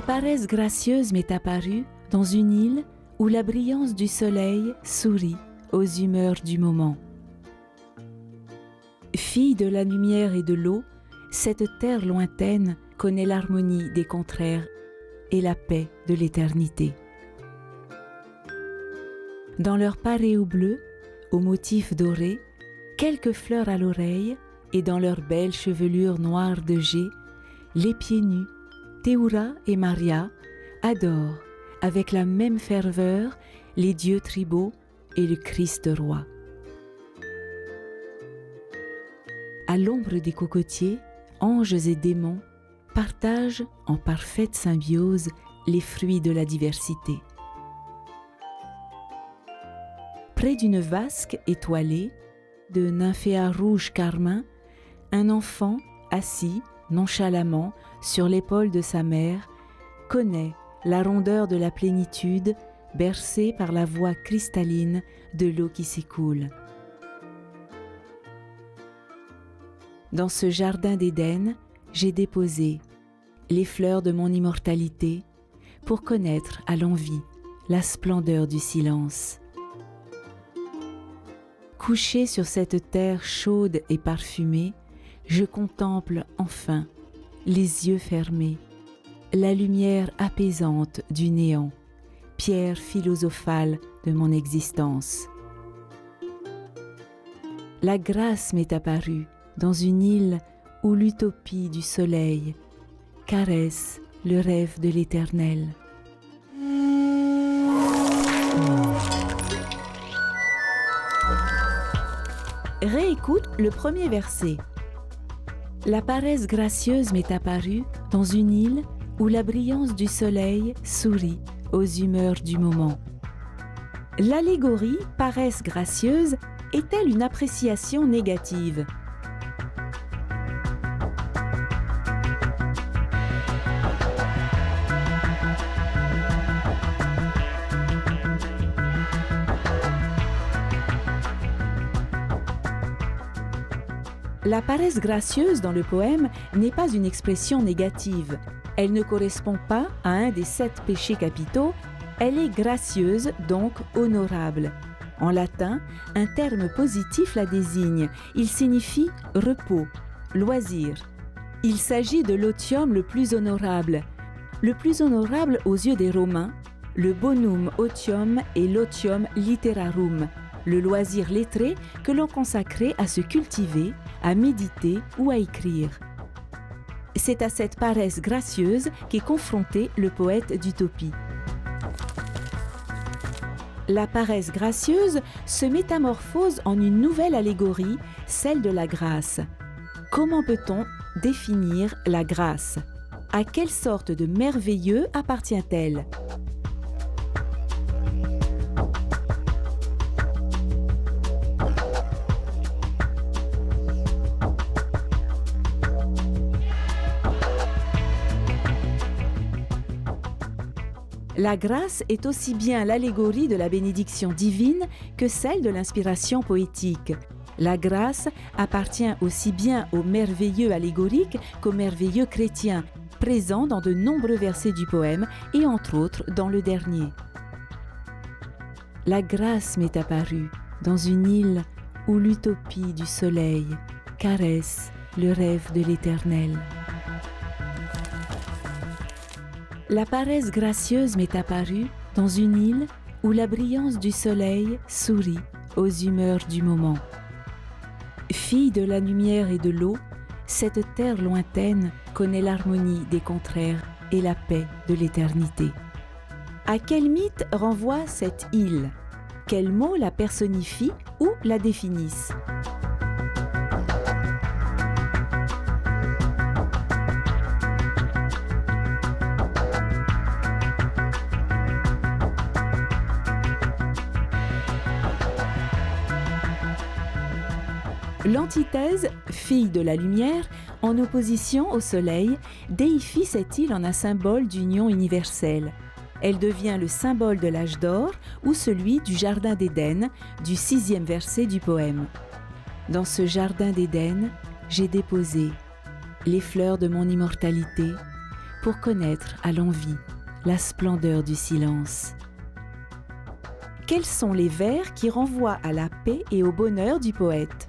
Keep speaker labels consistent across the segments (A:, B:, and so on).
A: La paresse gracieuse m'est apparue dans une île où la brillance du soleil sourit aux humeurs du moment. Fille de la lumière et de l'eau, cette terre lointaine connaît l'harmonie des contraires et la paix de l'éternité. Dans leur paréo bleu, aux motifs dorés, quelques fleurs à l'oreille, et dans leur belle chevelure noire de jet, les pieds nus, Théoura et Maria adorent avec la même ferveur les dieux tribaux et le Christ roi. À l'ombre des cocotiers, anges et démons partagent en parfaite symbiose les fruits de la diversité. Près d'une vasque étoilée, de nymphéas rouges carmin, un enfant assis nonchalamment sur l'épaule de sa mère connaît la rondeur de la plénitude bercée par la voix cristalline de l'eau qui s'écoule. Dans ce jardin d'Éden, j'ai déposé les fleurs de mon immortalité pour connaître à l'envi la splendeur du silence. Couché sur cette terre chaude et parfumée, je contemple enfin, les yeux fermés, la lumière apaisante du néant, pierre philosophale de mon existence. La grâce m'est apparue dans une île où l'utopie du soleil caresse le rêve de l'éternel. Réécoute le premier verset. La paresse gracieuse m'est apparue dans une île où la brillance du soleil sourit aux humeurs du moment. L'allégorie paresse gracieuse est-elle une appréciation négative? La paresse gracieuse dans le poème n'est pas une expression négative. Elle ne correspond pas à un des 7 péchés capitaux. Elle est gracieuse, donc honorable. En latin, un terme positif la désigne. Il signifie repos, loisir. Il s'agit de l'otium le plus honorable. Le plus honorable aux yeux des Romains, le bonum otium et l'otium literarum, le loisir lettré que l'on consacrait à se cultiver, à méditer ou à écrire. C'est à cette paresse gracieuse qu'est confronté le poète d'Utopie. La paresse gracieuse se métamorphose en une nouvelle allégorie, celle de la grâce. Comment peut-on définir la grâce? À quelle sorte de merveilleux appartient-elle? La grâce est aussi bien l'allégorie de la bénédiction divine que celle de l'inspiration poétique. La grâce appartient aussi bien au merveilleux allégorique qu'au merveilleux chrétien, présent dans de nombreux versets du poème et entre autres dans le dernier. La grâce m'est apparue dans une île où l'utopie du soleil caresse le rêve de l'éternel. La paresse gracieuse m'est apparue dans une île où la brillance du soleil sourit aux humeurs du moment. Fille de la lumière et de l'eau, cette terre lointaine connaît l'harmonie des contraires et la paix de l'éternité. À quel mythe renvoie cette île? Quels mots la personnifient ou la définissent? L'antithèse, fille de la lumière, en opposition au soleil, déifie cette île en un symbole d'union universelle. Elle devient le symbole de l'âge d'or ou celui du jardin d'Éden, du 6e verset du poème. Dans ce jardin d'Éden, j'ai déposé les fleurs de mon immortalité pour connaître à l'envi la splendeur du silence. Quels sont les vers qui renvoient à la paix et au bonheur du poète?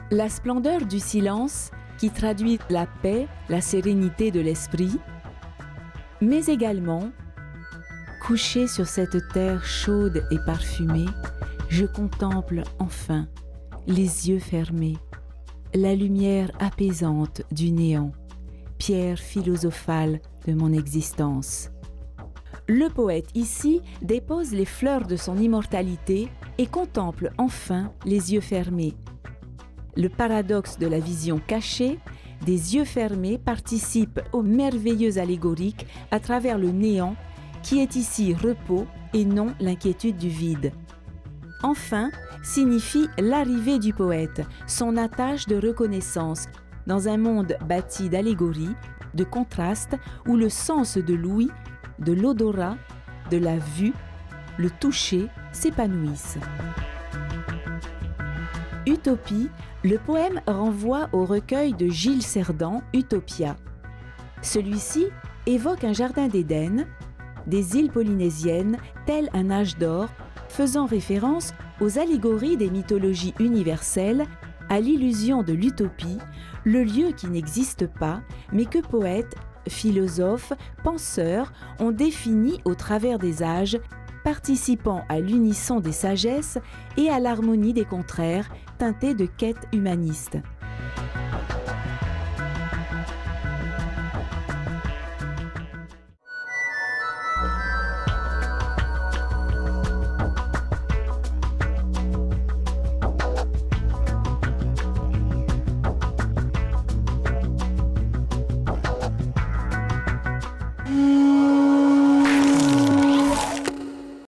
A: La splendeur du silence qui traduit la paix, la sérénité de l'esprit, mais également, couché sur cette terre chaude et parfumée, je contemple enfin, les yeux fermés, la lumière apaisante du néant, pierre philosophale de mon existence. Le poète ici dépose les fleurs de son immortalité et contemple enfin les yeux fermés. Le paradoxe de la vision cachée, des yeux fermés, participe au merveilleux allégorique à travers le néant qui est ici repos et non l'inquiétude du vide. Enfin signifie l'arrivée du poète, son attache de reconnaissance dans un monde bâti d'allégories, de contrastes où le sens de l'ouïe, de l'odorat, de la vue, le toucher s'épanouissent. Utopie, le poème renvoie au recueil de Gilles Cerdan, Utopia. Celui-ci évoque un jardin d'Éden, des îles polynésiennes, tel un âge d'or, faisant référence aux allégories des mythologies universelles, à l'illusion de l'utopie, le lieu qui n'existe pas, mais que poètes, philosophes, penseurs ont défini au travers des âges, participant à l'unisson des sagesses et à l'harmonie des contraires, teintés de quête humaniste.